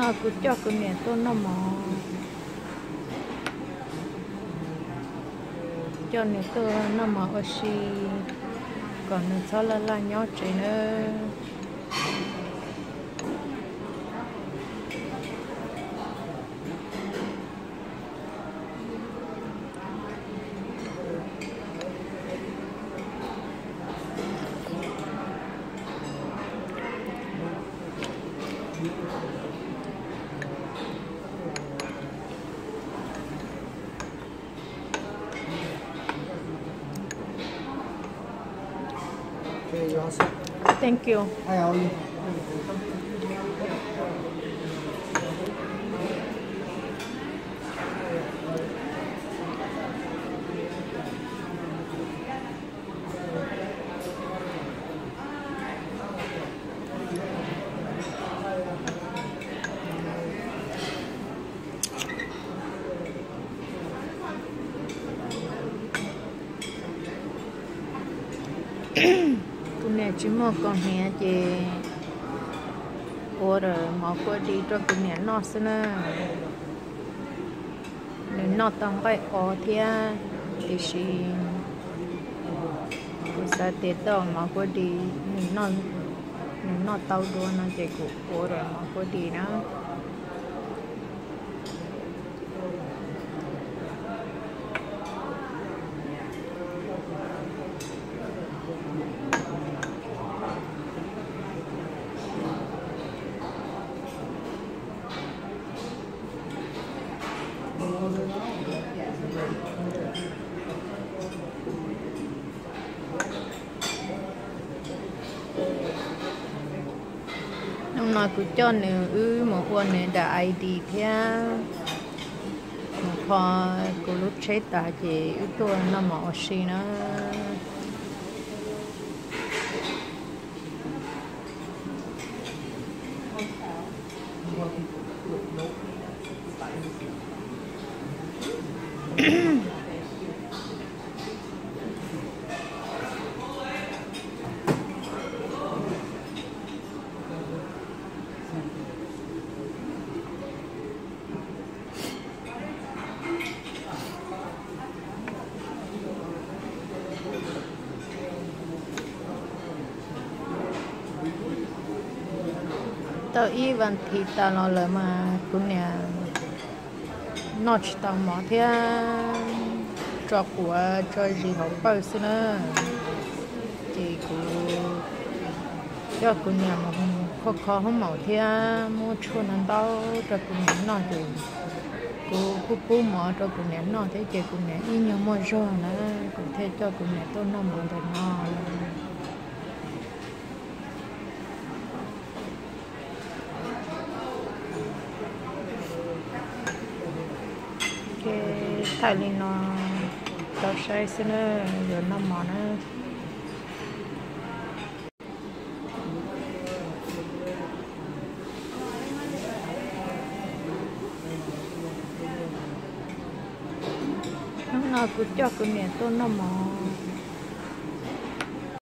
nó cứ cho cái này tôi nó mò cho nên tôi nó mò ở xí còn nó cho là nhỏ trẻ nữa Okay, you all set? thank you Hi, how are you? tụi này chỉ một con hè chị ủa rồi mà qua đi cho tụi này nó xin nên nó tăng cái ở thì chỉ sa tết đó mà qua đi nên nó tàu đua nó chạy cụ ủa rồi mà qua đi nó ông nói cứ cho nữa một quan này đã ID theo một kho cô lúc chết tại chị tôi nó mỏ xí nó tao y văn thì tao nói là mà cũng nhà nó chỉ tao mỏ theo cho của cho gì học bao xí nữa thì cũng cho cũng nhà mà khó khó không mỏ theo mua chua nó đau cho cũng nhà nó thì cô mỏ cho cũng nhà nó thế chị cũng nhà y nhiều mua rồi nữa cũng thế cho cũng nhà tôi nó mỏ được nó thay lên nó tao sai xin nữa rồi nó mỏ nữa nó cứ cho cái miệng tôi nó mỏ